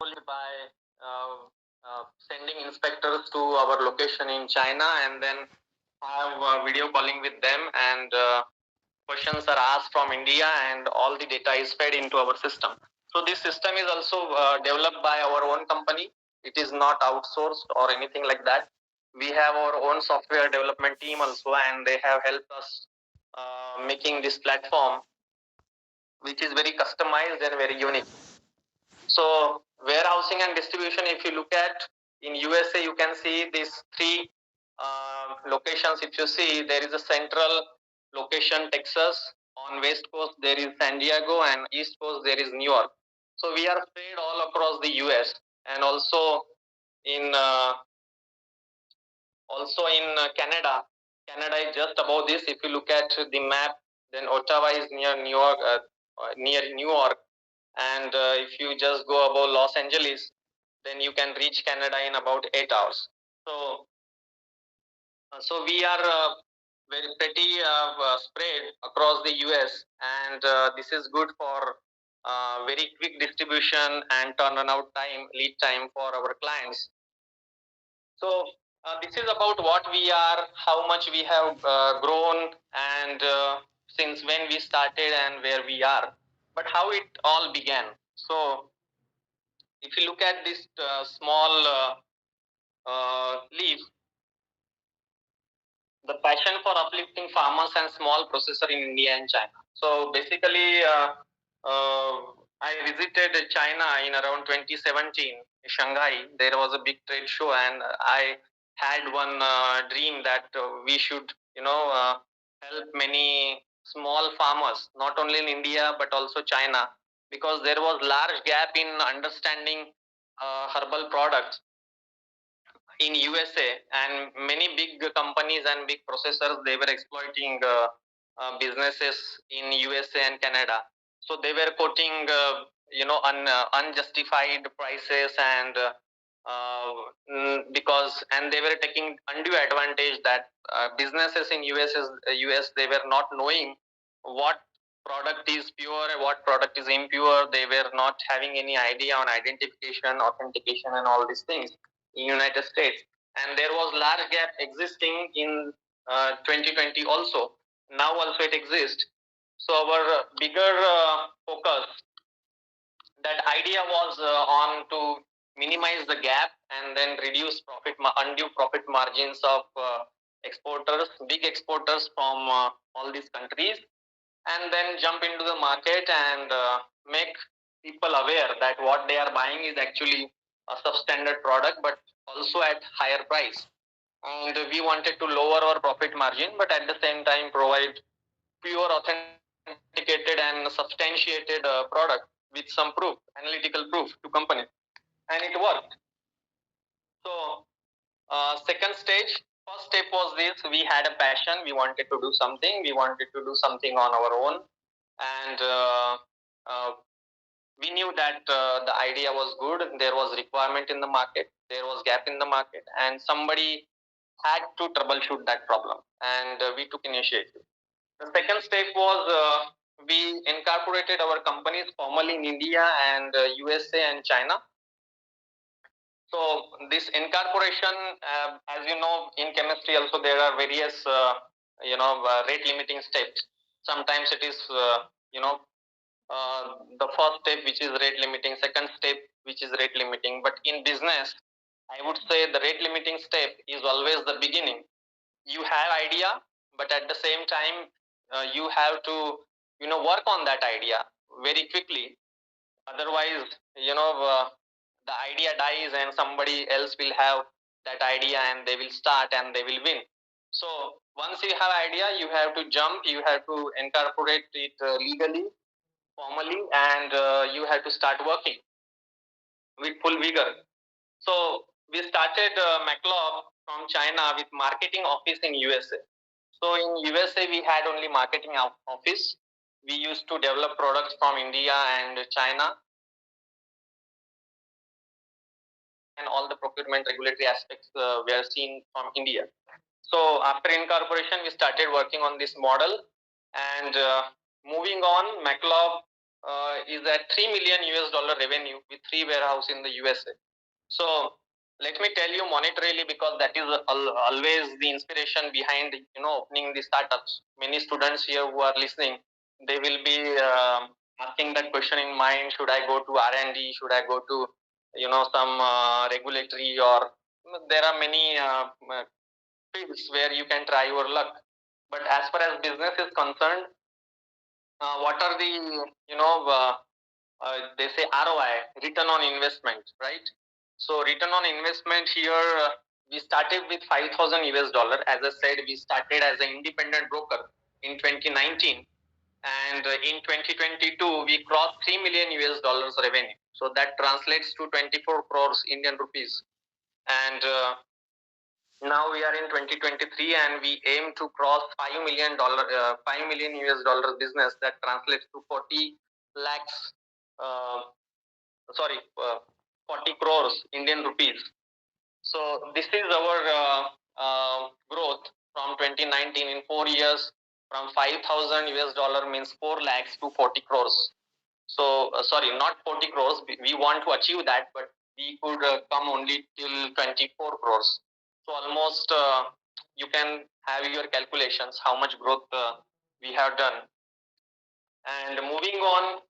by sending inspectors to our location in China and then have video calling with them, and questions are asked from India, and all the data is fed into our system. So this system is also developed by our own company. It is not outsourced or anything like that. We have our own software development team also, and they have helped us making this platform, which is very customized and very unique. So warehousing and distribution, if you look at in USA, you can see these three locations. If you see, there is a central location, Texas. On West Coast, there is San Diego, and East Coast, there is New York. So we are spread all across the US, and also in Canada. Canada is just above this. If you look at the map, then Ottawa is near New York, and if you just go above Los Angeles, then you can reach Canada in about 8 hours. So we are very pretty spread across the US, and this is good for very quick distribution and turnaround time, lead time for our clients. So this is about what we are, how much we have grown, and since when we started and where we are, but how it all began. So if you look at this small leaf, the passion for uplifting farmers and small processor in India and China. So basically, I visited China in around 2017, Shanghai. There was a big trade show, and I had one dream that we should, help many small farmers, not only in India but also China, because there was large gap in understanding herbal products in USA, and many big companies and big processors, they were exploiting businesses in USA and Canada. So they were quoting unjustified prices, and because and they were taking undue advantage that businesses in US, they were not knowing what product is pure and what product is impure. They were not having any idea on identification, authentication, and all these things in United States. And there was large gap existing in 2020 also. Now also it exists. So our bigger focus, that idea was on to minimize the gap and then reduce undue profit margins of exporters, big exporters from all these countries, and then jump into the market and make people aware that what they are buying is actually a substandard product, but also at higher price. And we wanted to lower our profit margin, but at the same time provide pure, authenticated, and substantiated product with some proof, analytical proof to companies, and it worked. So second stage, first step was this: we had a passion, we wanted to do something, we wanted to do something on our own, and we knew that the idea was good, there was requirement in the market, there was gap in the market, and somebody had to troubleshoot that problem, and we took initiative. The second step was we incorporated our companies formally in India and USA and China. So this incorporation, as you know, in chemistry also there are various, rate limiting steps. Sometimes it is, the first step which is rate limiting, second step which is rate limiting. But in business, I would say the rate limiting step is always the beginning. You have idea, but at the same time, you have to, work on that idea very quickly. Otherwise, the idea dies and somebody else will have that idea and they will start and they will win. So once you have idea, you have to jump, you have to incorporate it legally, formally, and you have to start working with full vigor. So we started McLeod from China with marketing office in USA. So in USA, we had only marketing office. We used to develop products from India and China, and all the procurement regulatory aspects were seen from India. So after incorporation, we started working on this model, and moving on, McLeod is at $3 million revenue with 3 warehouses in the USA. So let me tell you monetarily, because that is always the inspiration behind opening the startups. Many students here who are listening, they will be asking that question in mind: should I go to R&D? Should I go to some regulatory? Or there are many fields where you can try your luck. But as far as business is concerned, what are the they say ROI, return on investment, right? So return on investment here, we started with 5,000 US dollar. As I said, we started as an independent broker in 2019, and in 2022 we crossed 3 million US dollars revenue. So that translates to 24 crores Indian rupees, and now we are in 2023 and we aim to cross $5 million US dollar business. That translates to 40 lakhs, uh, 40 crores Indian rupees. So this is our growth from 2019 in 4 years, from 5,000 US dollar means 4 lakhs to 40 crores. So not 40 crores. We want to achieve that, but we could come only till 24 crores. So almost you can have your calculations how much growth we have done. And moving on,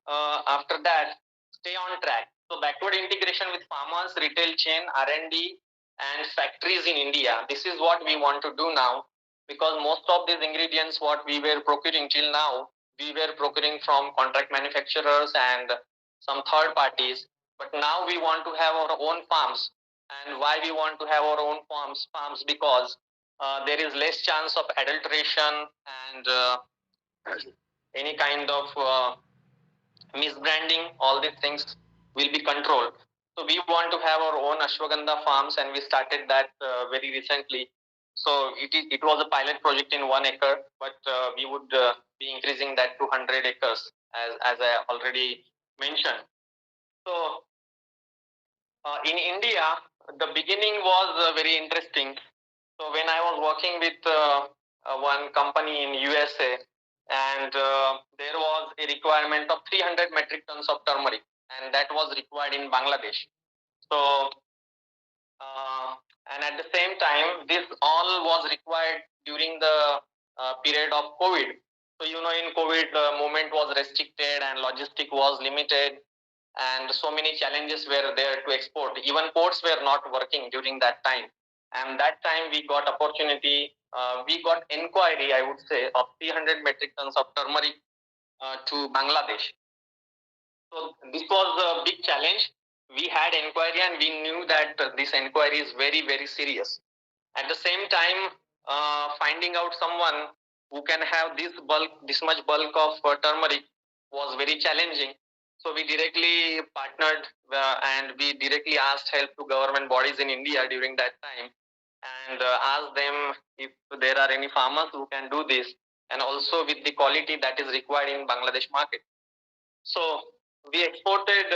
after that, stay on track. So backward integration with farmers, retail chain, R&D, and factories in India. This is what we want to do now, because most of these ingredients what we were procuring till now, we were procuring from contract manufacturers and some third parties. But now we want to have our own farms. And why we want to have our own farms because there is less chance of adulteration and any kind of misbranding. All these things will be controlled. So we want to have our own ashwagandha farms, and we started that very recently. So it was a pilot project in 1 acre, but we would be increasing that to 100 acres, as I already mentioned. So in India, the beginning was very interesting. So when I was working with one company in USA, and there was a requirement of 300 metric tons of turmeric, and that was required in Bangladesh. So and at the same time, this all was required during the period of COVID. So in COVID, the movement was restricted and logistic was limited, and so many challenges were there to export. Even ports were not working during that time, and that time we got opportunity. We got inquiry, I would say, of 300 metric tons of turmeric to Bangladesh. So this was a big challenge. We had inquiry and we knew that this inquiry is very, very serious. At the same time, finding out someone who can have this much bulk of turmeric was very challenging. So we directly partnered and we directly asked help to government bodies in India during that time, and asked them if there are any farmers who can do this, and also with the quality that is required in Bangladesh market. So we exported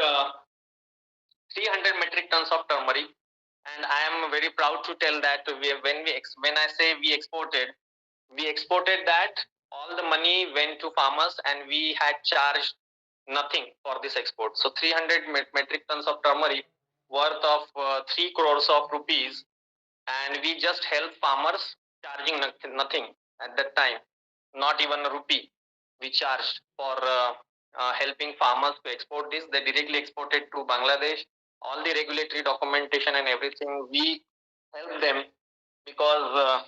300 metric tons of turmeric, and I am very proud to tell that when I say we exported that all the money went to farmers, and we had charged nothing for this export. So 300 metric tons of turmeric worth of 3 crores of rupees, and we just helped farmers, charging nothing at that time, not even a rupee we charged for helping farmers to export this. They directly exported to Bangladesh. All the regulatory documentation and everything we helped them, because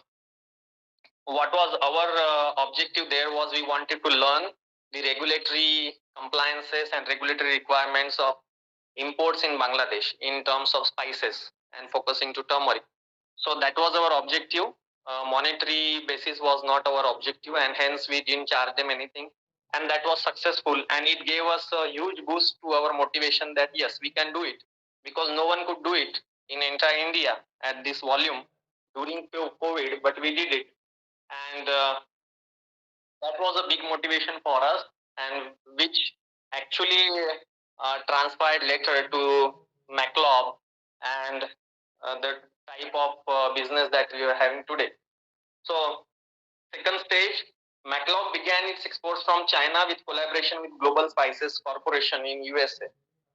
what was our objective there was we wanted to learn the regulatory compliances and regulatory requirements of imports in Bangladesh in terms of spices, and focusing to turmeric. So that was our objective. Monetary basis was not our objective, and hence we didn't charge them anything. And that was successful, and it gave us a huge boost to our motivation that yes, we can do it, because no one could do it in entire India at this volume during COVID, but we did it. And that was a big motivation for us, and which actually transpired later to McLeod and the type of business that we are having today. So second stage, McLeod began its exports from China with collaboration with Global Spices Corporation in USA.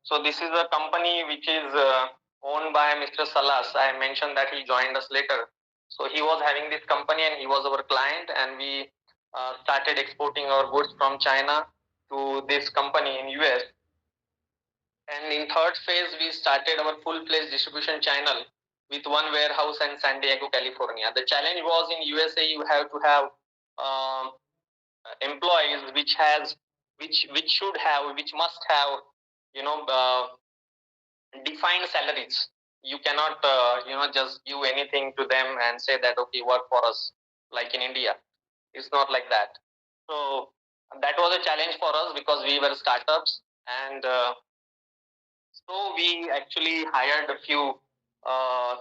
So this is a company which is owned by Mr. Salas. I mentioned that he joined us later. So he was having this company and he was our client, and we started exporting our goods from China to this company in US. And in third phase, we started our full-fledged distribution channel with one warehouse in San Diego, California. The challenge was in USA, you have to have um, employees which must have, you know, defined salaries. You cannot, just give anything to them and say that, okay, work for us, like in India. It's not like that. So that was a challenge for us because we were startups, and so we actually hired a few uh,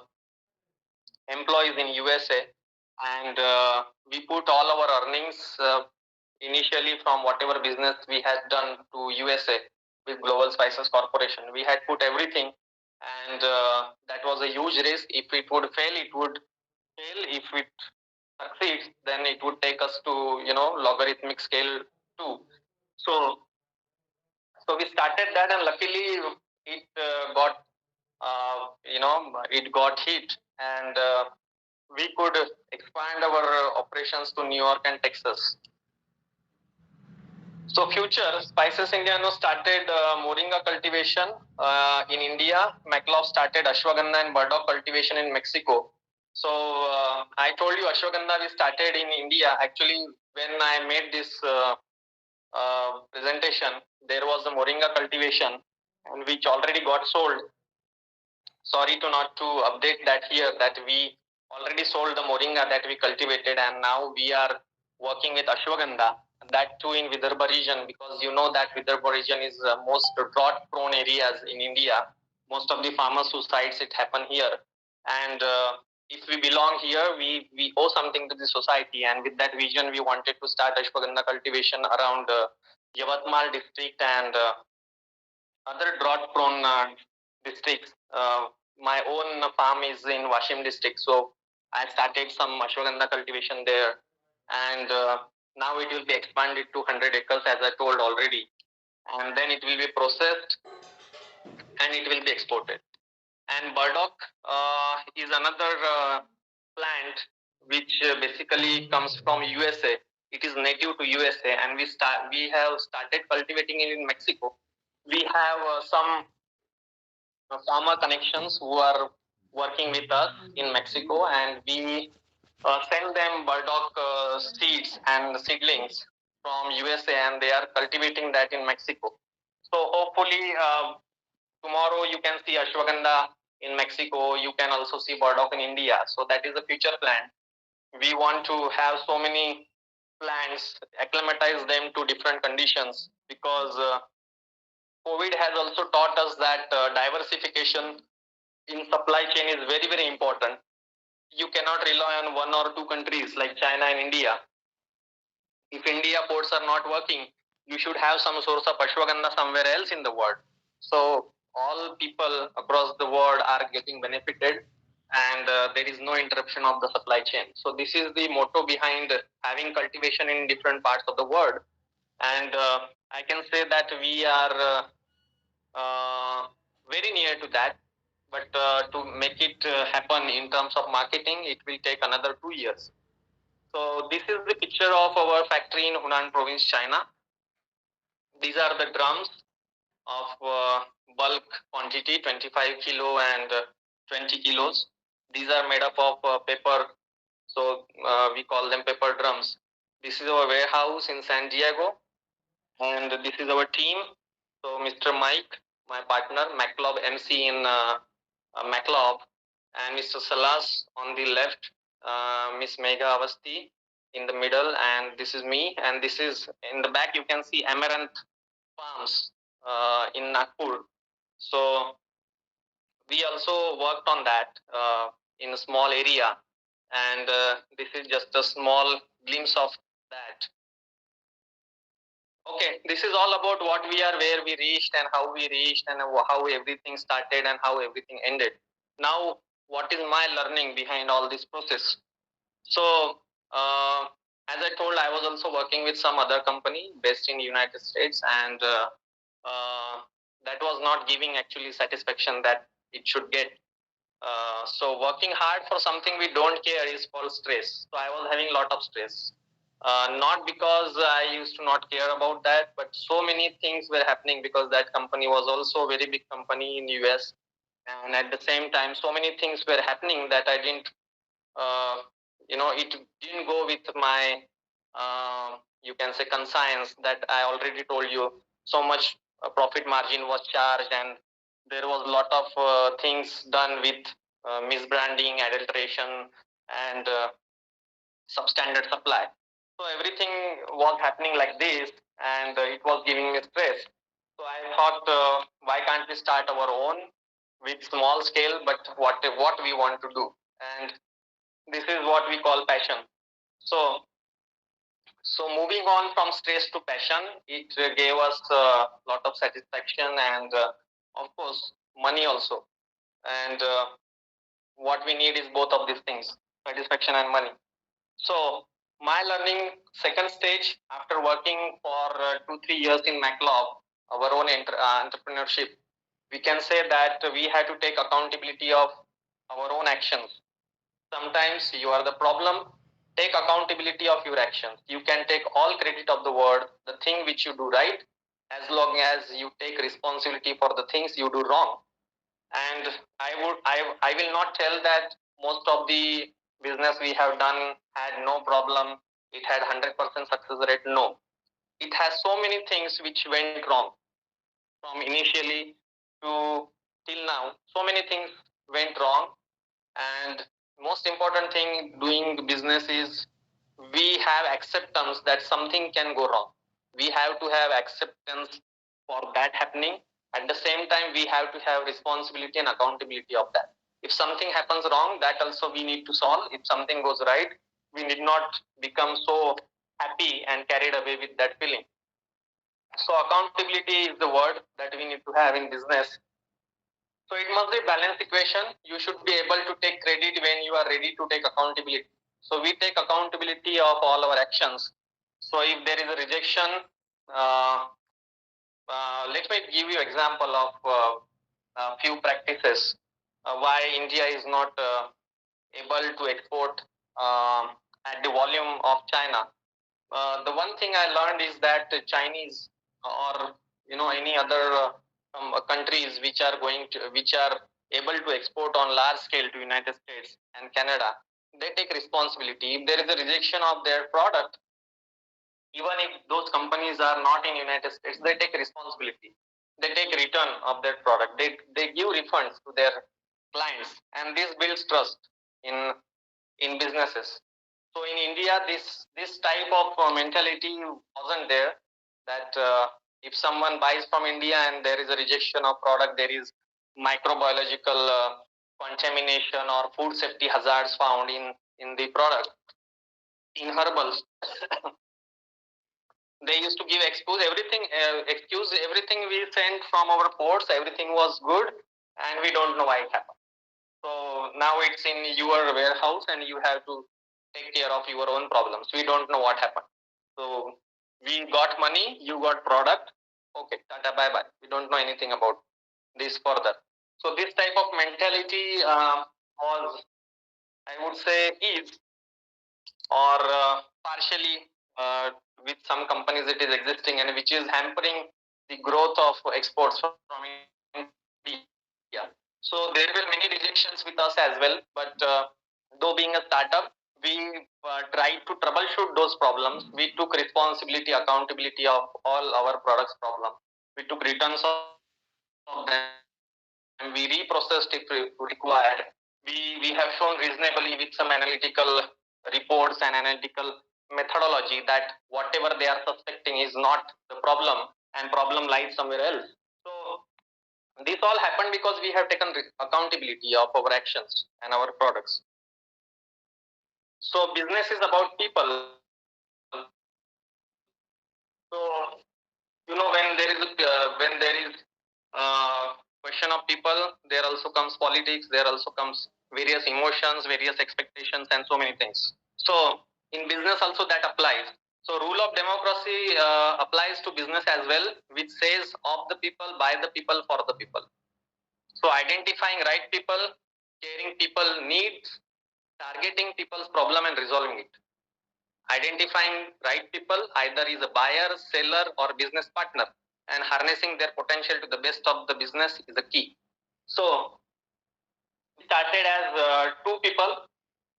employees in USA, and we put all our earnings initially from whatever business we had done to USA with Global Spices Corporation. We had put everything, and that was a huge risk. If it would fail, it would fail. If it succeeds, then it would take us to, logarithmic scale too. So so we started that, and luckily it it got hit, and we could expand our operations to New York and Texas. So future, Spices India now started moringa cultivation in India. McLeod started ashwagandha and burdock cultivation in Mexico. So I told you ashwagandha we started in India. Actually, when I made this presentation, there was a moringa cultivation, and which already got sold. Sorry to not to update that here, that we already sold the moringa that we cultivated, and now we are working with ashwagandha, that too in Vidarbha region, because you know that Vidarbha region is most drought prone areas in India. Most of the farmer suicides it happen here, and if we belong here, we owe something to the society, and with that vision we wanted to start ashwagandha cultivation around Yavatmal district and other drought prone districts. My own farm is in Washim district, so I started some ashwagandha cultivation there, and now it will be expanded to 100 acres as I told already, and then it will be processed and it will be exported. And burdock is another plant which basically comes from USA. It is native to USA, and we have started cultivating it in Mexico. We have some farmer connections who are working with us in Mexico, and we send them burdock seeds and seedlings from USA, and they are cultivating that in Mexico. So hopefully tomorrow you can see ashwagandha in Mexico. You can also see burdock in India. So that is the future plan. We want to have so many plants, acclimatize them to different conditions, because COVID has also taught us that diversification in supply chain is very, very important. You cannot rely on one or two countries like China and India. If India ports are not working, you should have some source of ashwagandha somewhere else in the world. So all people across the world are getting benefited, and there is no interruption of the supply chain. So this is the motto behind having cultivation in different parts of the world. And I can say that we are very near to that, but to make it happen in terms of marketing, it will take another 2 years. So this is the picture of our factory in Hunan province, China. These are the drums of bulk quantity, 25 kilo and 20 kilos. These are made up of paper, so we call them paper drums. This is our warehouse in San Diego, and this is our team. So Mr. Mike, my partner, McLeod MC in McLeod, and Mr. Salas on the left, Miss Megha Avasti in the middle, and this is me. And this is in the back. You can see Amaranth Farms in Nagpur. So we also worked on that in a small area, and this is just a small glimpse of that. Okay, this is all about what we are, where we reached, and how we reached, and how everything started and how everything ended. Now, what is my learning behind all this process? So, As I told, I was also working with some other company based in United States, and that was not giving actually satisfaction that it should get. So working hard for something we don't care is called stress. So I was having a lot of stress. Not because I used to not care about that, but so many things were happening because that company was also a very big company in US, and at the same time, so many things were happening that I didn't, uh, it didn't go with my, you can say, conscience that I already told you. So much profit margin was charged, and there was a lot of things done with misbranding, adulteration, and substandard supply. So everything was happening like this, and it was giving me stress. So I thought, why can't we start our own with small scale, but what we want to do, and this is what we call passion. So so moving on from stress to passion, it gave us a lot of satisfaction, and of course money also. And what we need is both of these things, satisfaction and money. So my learning second stage, after working for 2-3 years in MacLog, our own entrepreneurship, we can say that we had to take accountability of our own actions. Sometimes you are the problem. Take accountability of your actions. You can take all credit of the world, the thing which you do right, as long as you take responsibility for the things you do wrong. And I will not tell that most of the business we have done had no problem. It had 100% success rate. No, it has so many things which went wrong from initially to till now. So many things went wrong, and most important thing doing business is we have acceptance that something can go wrong. We have to have acceptance for that happening. At the same time, we have to have responsibility and accountability of that. If something happens wrong, that also we need to solve. If something goes right, we need not become so happy and carried away with that feeling. So accountability is the word that we need to have in business. So it must be a balanced equation. You should be able to take credit when you are ready to take accountability. So we take accountability of all our actions. So if there is a rejection, uh, let me give you example of a few practices why India is not able to export at the volume of China. The one thing I learned is that the Chinese or any other countries which are able to export on large scale to United States and Canada, they take responsibility. If there is a rejection of their product, even if those companies are not in United States, they take responsibility. They take return of their product. They give refunds to their clients, and this builds trust in businesses. So in India, this type of mentality wasn't there. That if someone buys from India and there is a rejection of product, there is microbiological contamination or food safety hazards found in the product. In herbals, they used to give excuse everything we sent from our ports. Everything was good, and we don't know why it happened. So now it's in your warehouse, and you have to take care of your own problems. We don't know what happened. So we got money, you got product. Okay, tata, bye bye. We don't know anything about this further. So this type of mentality was, I would say, is or partially with some companies it is existing, and which is hampering the growth of exports from India. So there were many rejections with us as well, but though being a startup, we tried to troubleshoot those problems. We took responsibility, accountability of all our products problem. We took returns of them. We reprocessed if required. We have shown reasonably with some analytical reports and analytical methodology that whatever they are suspecting is not the problem, and problem lies somewhere else. So this all happened because we have taken accountability of our actions and our products. So business is about people. So when there is question of people, there also comes politics. There also comes various emotions, various expectations, and so many things. So In business also that applies. So rule of democracy applies to business as well, which says of the people, by the people, for the people. So identifying right people, caring people needs, targeting people's problem and resolving it. Identifying right people, either is a buyer, seller, or business partner, and harnessing their potential to the best of the business is the key. So we started as two people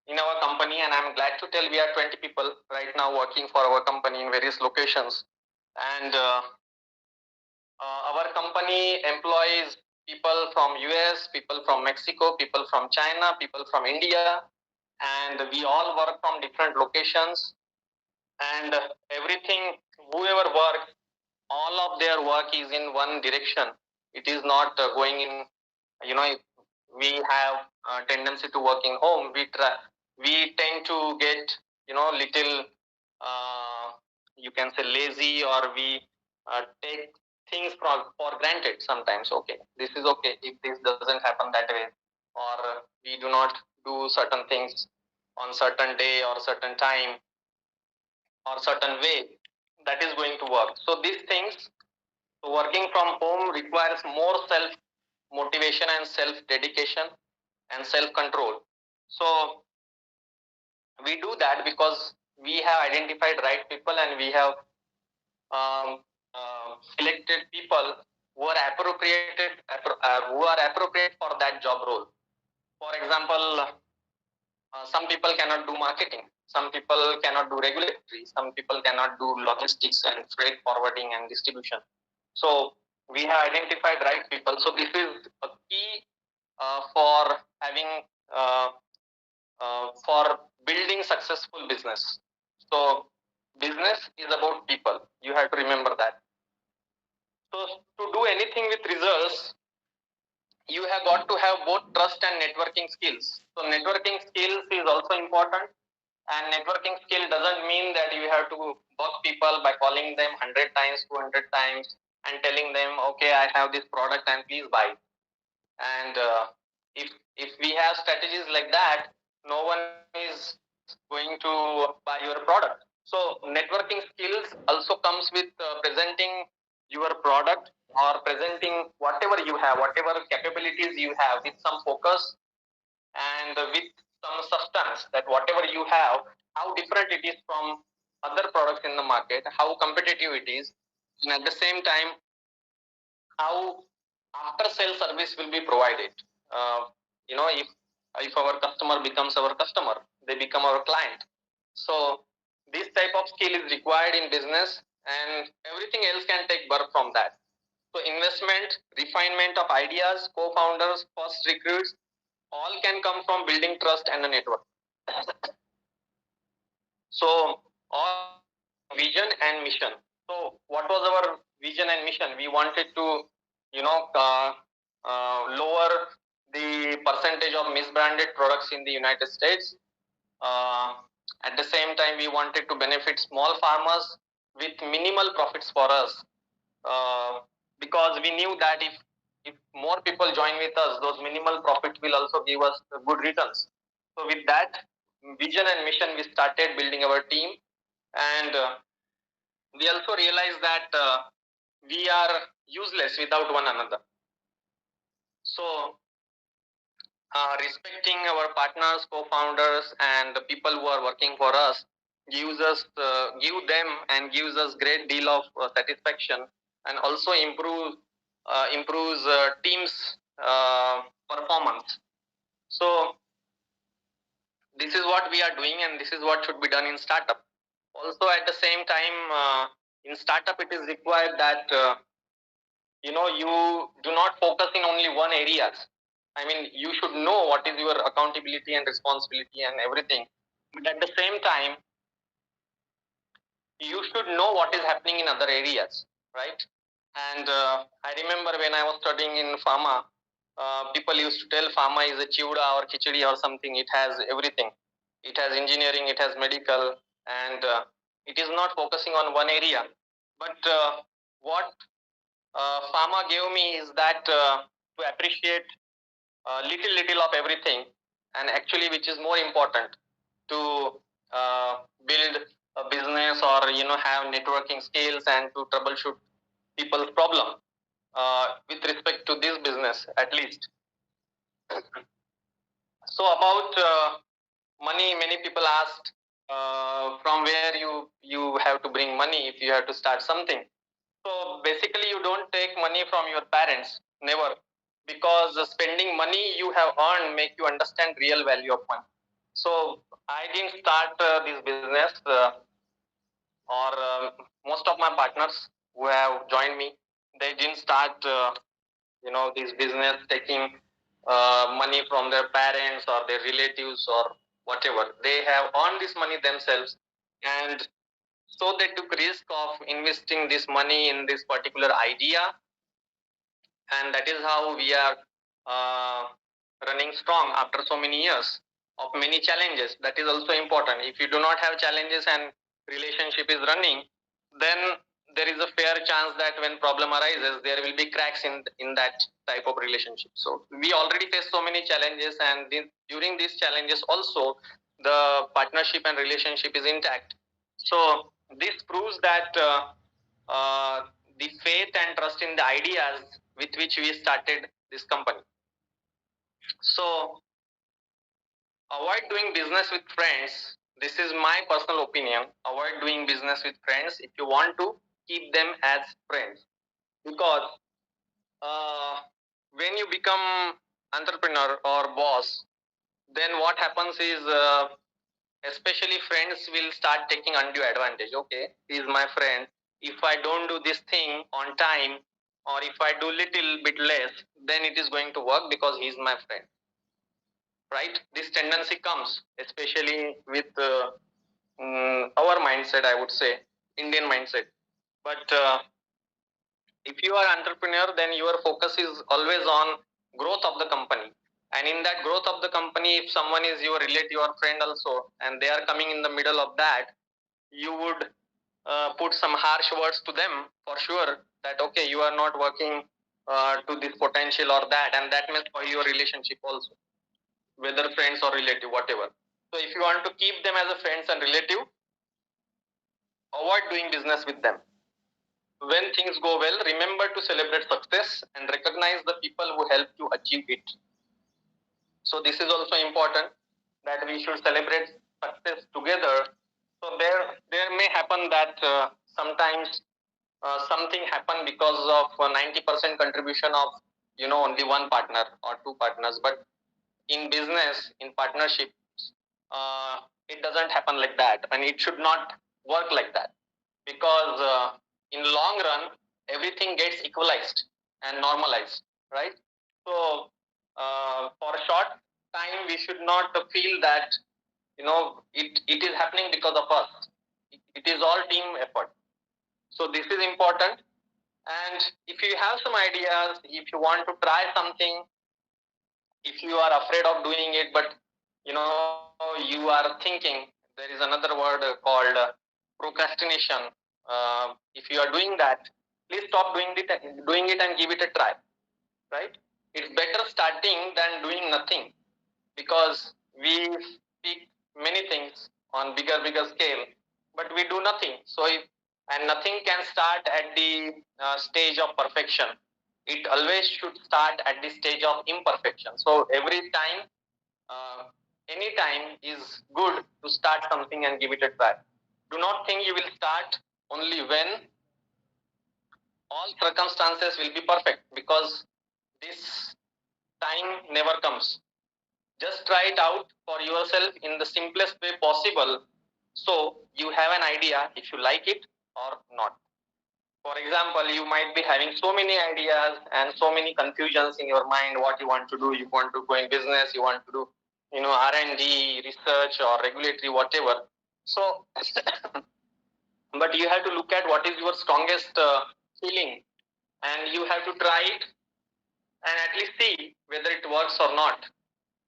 in our company, and I'm glad to tell we are 20 people right now working for our company in various locations. And our company employs people from US, people from Mexico, people from China, people from India, and we all work from different locations. And everything, whoever works, all of their work is in one direction. It is not going in, you know, we have a tendency to work in home. We tend to get, little, you can say lazy, or we take things for granted sometimes. Okay, this is okay if this doesn't happen that way, or we do not do certain things on certain day or certain time or certain way, that is going to work. So these things, working from home requires more self motivation and self dedication and self control. So we do that because we have identified right people, and we have selected people who are appropriate for that job role. For example, some people cannot do marketing, some people cannot do regulatory, some people cannot do logistics and freight forwarding and distribution. So we have identified right people. So this is a key for having uh, for building successful business. So business is about people. You have to remember that. So to do anything with results, you have got to have both trust and networking skills. So networking skills is also important. And networking skill doesn't mean that you have to bug people by calling them 100 times, 200 times, and telling them, okay, I have this product and please buy. And if we have strategies like that, no one is going to buy your product. So networking skills also comes with presenting your product, or presenting whatever you have, whatever capabilities you have, with some focus and with some substance, that whatever you have, how different it is from other products in the market, how competitive it is, and at the same time, how after sale service will be provided. If our customer becomes our customer, they become our client. So this type of skill is required in business, and everything else can take birth from that. So investment, refinement of ideas, co-founders, first recruits, all can come from building trust and a network. So all vision and mission. So what was our vision and mission? We wanted to, lower the percentage of misbranded products in the United States. Uh, at the same time, we wanted to benefit small farmers with minimal profits for us, because we knew that if more people join with us, those minimal profits will also give us good returns. So with that vision and mission, we started building our team, and we also realized that we are useless without one another. So respecting our partners, co-founders, and the people who are working for us give them and gives us great deal of satisfaction, and also improves teams performance. So this is what we are doing, and this is what should be done in startup. Also at the same time, in startup it is required that you do not focus in only one areas. I mean, you should know what is your accountability and responsibility and everything, but at the same time, you should know what is happening in other areas, right? And I remember when I was studying in pharma, people used to tell pharma is a chiuda or khichdi or something. It has everything. It has engineering, it has medical, and it is not focusing on one area. But what pharma gave me is that to appreciate little of everything, and actually which is more important, to build a business or have networking skills and to troubleshoot people's problem with respect to this business at least. So about money, many people asked from where you have to bring money if you have to start something. So basically, you don't take money from your parents, never, because spending money you have earned make you understand real value of money. So I didn't start this business, or most of my partners who have joined me, they didn't start, this business taking money from their parents or their relatives or whatever. They have earned this money themselves, and so they took risk of investing this money in this particular idea, and that is how we are uh, running strong after so many years of many challenges. That is also important. If you do not have challenges and relationship is running, then there is a fair chance that when problem arises, there will be cracks in that type of relationship. So we already face so many challenges, and during these challenges also the partnership and relationship is intact. So this proves that uh, the faith and trust in the ideas with which we started this company. So avoid doing business with friends. This is my personal opinion. Avoid doing business with friends if you want to keep them as friends, because when you become entrepreneur or boss, then what happens is, especially friends will start taking undue advantage. Okay, he is my friend. If I don't do this thing on time, or if I do little bit less, then it is going to work because he is my friend, right? This tendency comes, especially with our mindset, I would say, Indian mindset. But if you are entrepreneur, then your focus is always on growth of the company. And in that growth of the company, if someone is your relative or friend also, and they are coming in the middle of that, you would put some harsh words to them for sure, that okay, you are not working to this potential or that, and that may spoil your relationship also, whether friends or relative, whatever. So if you want to keep them as a friends and relative, avoid doing business with them. When things go well, remember to celebrate success and recognize the people who help you achieve it. So this is also important, that we should celebrate success together. So there may happen that sometimes something happen because of 90% contribution of only one partner or two partners. But in business, in partnership, it doesn't happen like that, and it should not work like that, because in long run everything gets equalized and normalized, right? So for a short time we should not feel that it is happening because of us. It is all team effort. So this is important. And if you have some ideas, if you want to try something, if you are afraid of doing it, but you are thinking, there is another word called procrastination. If you are doing that, please stop doing it and give it a try, right? It's better starting than doing nothing, because we speak many things on bigger scale, but we do nothing. So if, and nothing can start at the stage of perfection. It always should start at the stage of imperfection. So every time, uh, any time is good to start something and give it a try. Do not think you will start only when all circumstances will be perfect, because this time never comes. Just try it out for yourself in the simplest way possible, so you have an idea if you like it or not. For example, you might be having so many ideas and so many confusions in your mind, what you want to do. You want to go in business, you want to do R&D, research or regulatory, whatever. So but you have to look at what is your strongest feeling, and you have to try it and at least see whether it works or not.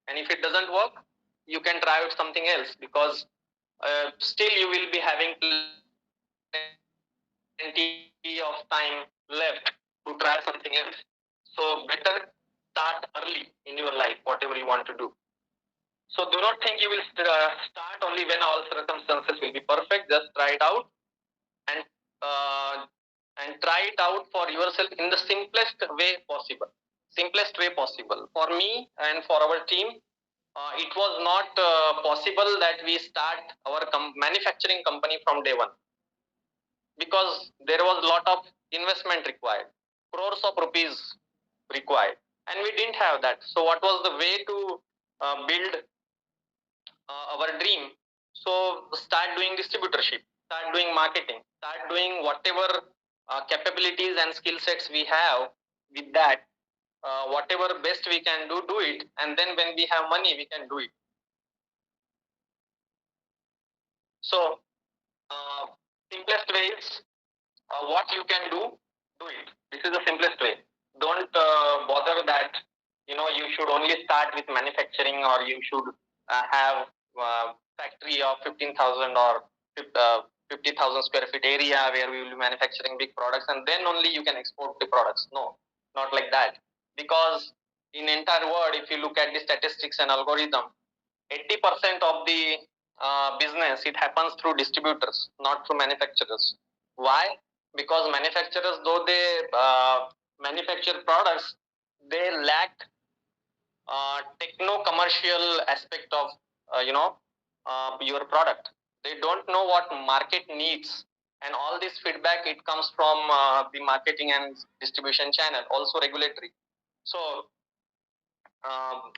And if it doesn't work, you can try out something else, because still you will be having plenty of time left to try something else. So better start early in your life, whatever you want to do. So do not think you will start only when all circumstances will be perfect. Just try it out and uh, try it out for yourself in the simplest way possible. Simplest way possible. For me and for our team, it was not possible that we start our manufacturing company from day one, because there was a lot of investment required, crores of rupees required, and we didn't have that. So what was the way to build our dream? So start doing distributorship, start doing marketing, start doing whatever capabilities and skill sets we have. With that, whatever best we can do it, and then when we have money we can do it. So simplest way is, what you can do it. This is the simplest way. Don't bother that you should only start with manufacturing, or you should have factory of 15,000 or 50,000 square feet area where we will be manufacturing big products, and then only you can export the products. No, not like that. Because in entire world, if you look at the statistics and algorithm, 80% of the business, it happens through distributors, not through manufacturers. Why? Because manufacturers, though they manufacture products, they lack techno commercial aspect of your product. They don't know what market needs, and all this feedback, it comes from the marketing and distribution channel, also regulatory. So um,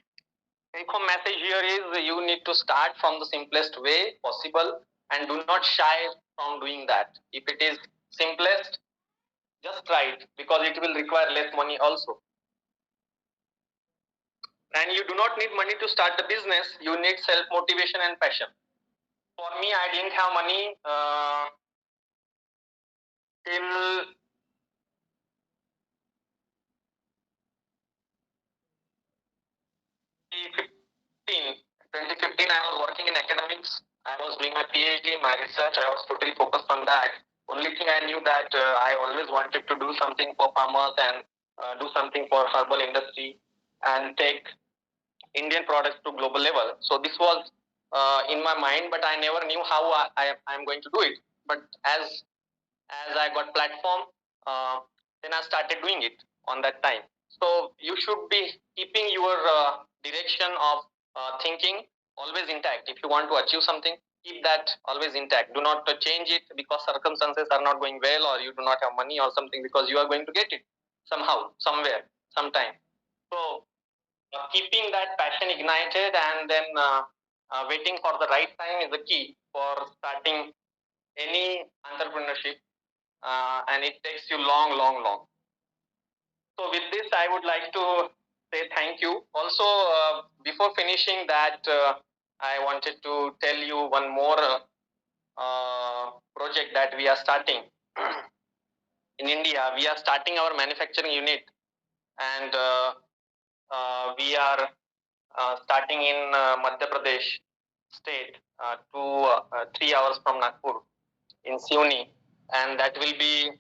take home message here is, you need to start from the simplest way possible, and do not shy from doing that. If it is simplest, just try it, because it will require less money also. And you do not need money to start the business. You need self motivation and passion. For me, I didn't have money till 2015. I was working in academics. I was doing my PhD, my research. I was totally focused on that. Only thing I knew that I always wanted to do something for farmers, and do something for herbal industry, and take Indian products to global level. So this was in my mind, but I never knew how I am going to do it. But as I got platform, then I started doing it on that time. So you should be keeping your direction of thinking always intact. If you want to achieve something, keep that always intact. Do not change it because circumstances are not going well, or you do not have money or something, because you are going to get it somehow, somewhere, sometime. So keeping that passion ignited, and then waiting for the right time is the key for starting any entrepreneurship, and it takes you long, long, long. So with this, I would like to say thank you. Also, before finishing that, I wanted to tell you one more project that we are starting in India. We are starting our manufacturing unit, and we are starting in Madhya Pradesh state, 3 hours from Nagpur, in Siuni, and that will be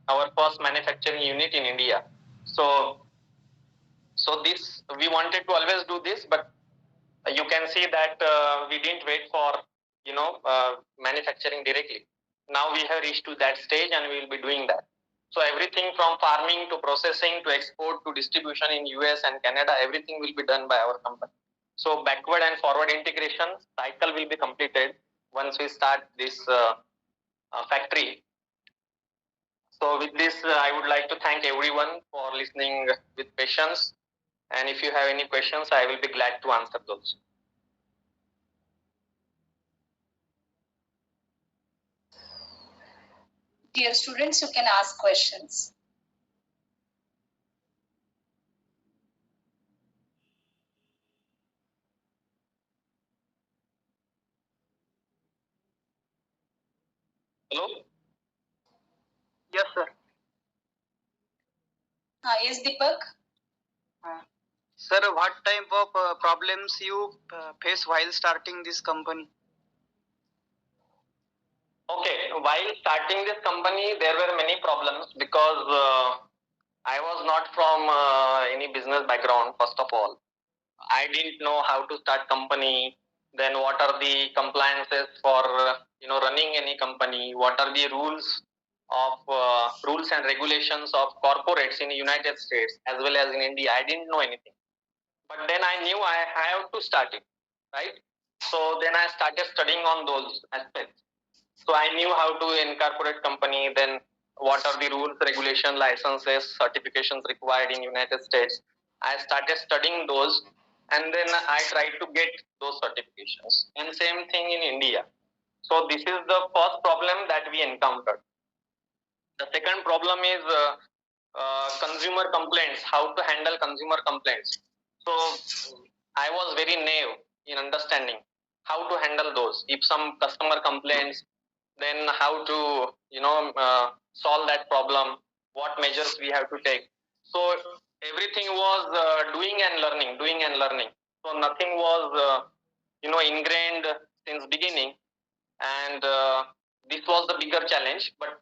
our first manufacturing unit in India. So this, we wanted to always do this, but you can see that we didn't wait for manufacturing directly. Now we have reached to that stage, and we will be doing that. So everything from farming to processing to export to distribution in US and Canada, everything will be done by our company. So backward and forward integration cycle will be completed once we start this factory. So with this, I would like to thank everyone for listening with patience. And if you have any questions, I will be glad to answer those. Dear students, you can ask questions. Hello? Yes, sir. Yes, Deepak. Sir, what type of problems you face while starting this company? Okay, while starting this company, there were many problems, because I was not from any business background, first of all. I didn't know how to start company. Then what are the compliances for running any company? What are the rules and regulations of corporates in the United States as well as in India? I didn't know anything, but then I knew I have to start it, right? So then I started studying on those aspects. So I knew how to incorporate company, then what are the rules, regulation, licenses, certifications required in United States. I started studying those, and then I tried to get those certifications. And same thing in India. So this is the first problem that we encountered. The second problem is consumer complaints, how to handle consumer complaints. So I was very naive in understanding how to handle those. If some customer complains, then how to solve that problem, what measures we have to take. So everything was doing and learning. So nothing was ingrained since beginning, and this was the bigger challenge. But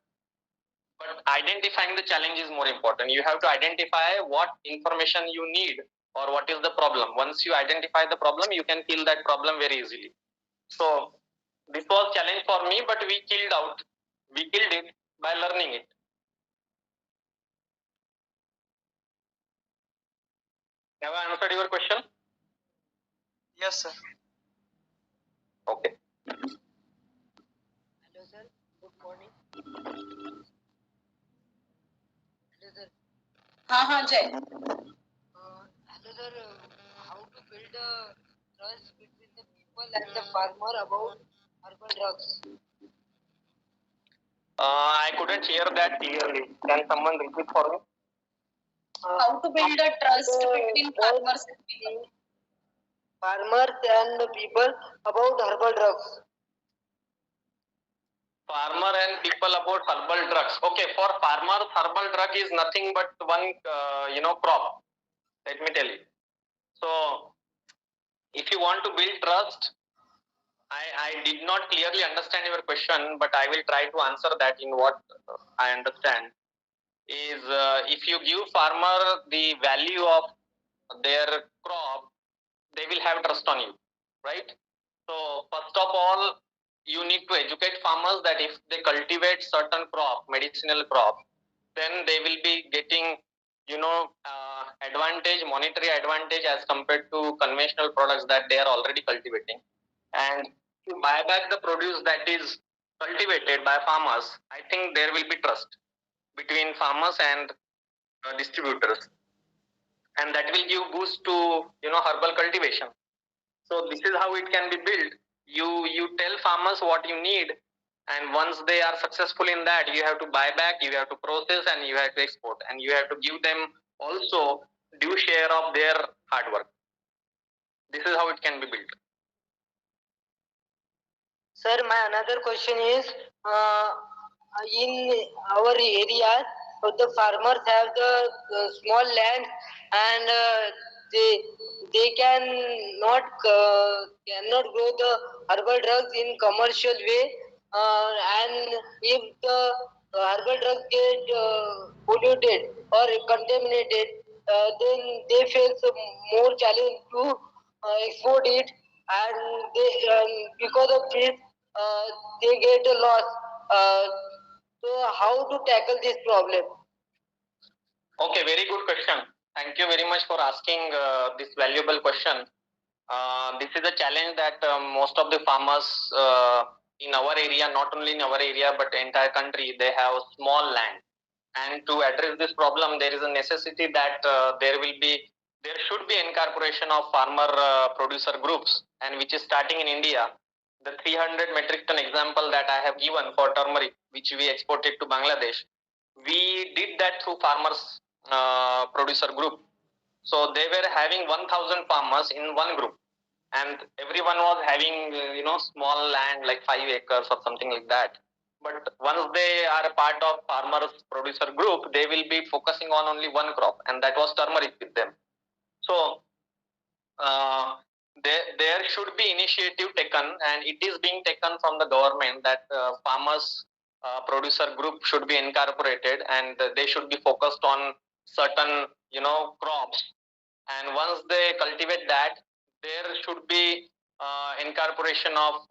identifying the challenge is more important. You have to identify what information you need or what is the problem. Once you identify the problem, you can kill that problem very easily. So this was challenge for me, but we killed it by learning it. Have I answered your question? Yes, sir. Okay. Hello, sir. Good morning. Hello, sir. Jay. Hello, sir. How to build a trust between the people and the farmer about herbal drugs? I couldn't hear that clearly. Can someone repeat for me? How to build a trust between farmers and people. Farmers and the people about herbal drugs. Farmer and people about herbal drugs. Okay, for farmers, herbal drug is nothing but one crop. Let me tell you. So if you want to build trust, I did not clearly understand your question, but I will try to answer that in what I understand. Is if you give farmer the value of their crop, they will have trust on you, right? So first of all, you need to educate farmers that if they cultivate certain crop, medicinal crop, then they will be getting monetary advantage as compared to conventional products that they are already cultivating. And to buy back the produce that is cultivated by farmers, I think there will be trust between farmers and distributors, and that will give boost to herbal cultivation. So this is how it can be built. You tell farmers what you need, and once they are successful in that, you have to buy back, you have to process, and you have to export, and you have to give them also due share of their hard work. This is how it can be built. Sir, my another question is, in our areas, the farmers have the small land, and they cannot grow the herbal drugs in commercial way, and if the herbal drugs get polluted or contaminated, then they face more challenge to export it, and because of this they get a loss. So how to tackle this problem? Okay, very good question. Thank you very much for asking this valuable question. This is a challenge that most of the farmers in our area, not only in our area but entire country, they have small land. And to address this problem, there is a necessity that there should be incorporation of farmer producer groups, and which is starting in India. The 300 metric ton example that I have given for turmeric, which we exported to Bangladesh, we did that through farmers producer group. So they were having 1,000 farmers in one group, and everyone was having small land like 5 acres or something like that. But once they are a part of farmers producer group, they will be focusing on only one crop, and that was turmeric with them. So there should be initiative taken, and it is being taken from the government, that farmers producer group should be incorporated, and they should be focused on certain crops and once they cultivate that, there should be incorporation of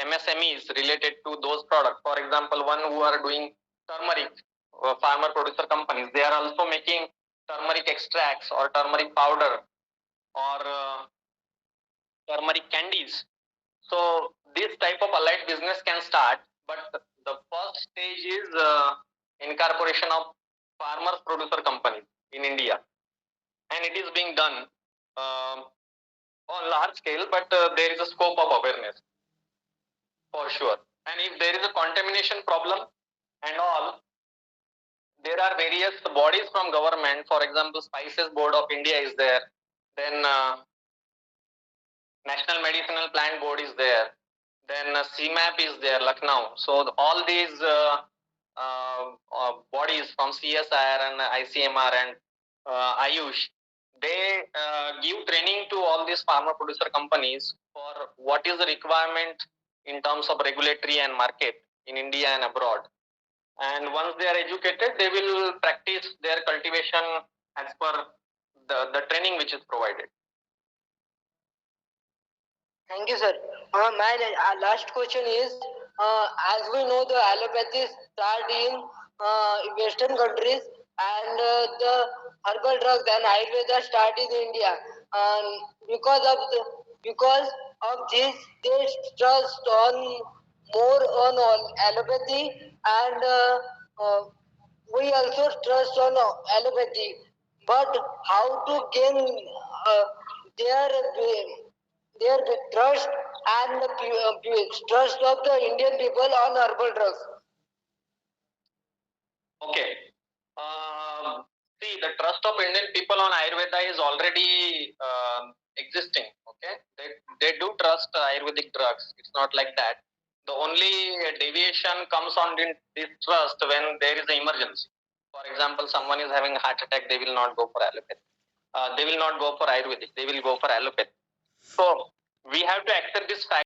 MSMEs related to those products. For example, one who are doing turmeric, farmer producer companies, they are also making turmeric extracts or turmeric powder or turmeric candies. So this type of allied business can start, but the first stage is incorporation of farmers producer companies in India, and it is being done on large scale, but there is a scope of awareness for sure. And if there is a contamination problem and all, there are various bodies from government. For example, Spices Board of India is there. Then National Medicinal Plant Board is there. Then CMAP is there, Lucknow. So all these bodies from CSIR and ICMR and Ayush, they give training to all these farmer producer companies for what is the requirement in terms of regulatory and market in India and abroad. And once they are educated, they will practice their cultivation as per the training which is provided. Thank you, sir. My last question is, as we know, the allopathy start in Western countries, and the herbal drugs and Ayurveda start in India. Because of this, they trust on more on all allopathy, and we also trust on allopathy. But how to gain their their trust and the trust of the Indian people on herbal drugs? Okay. See, the trust of Indian people on Ayurveda is already existing. Okay, they do trust Ayurvedic drugs. It's not like that. The only deviation comes on this trust when there is an emergency. For example, someone is having a heart attack, they will not go for allopathy. They will not go for Ayurvedic. They will go for allopathy. So we have to accept this fact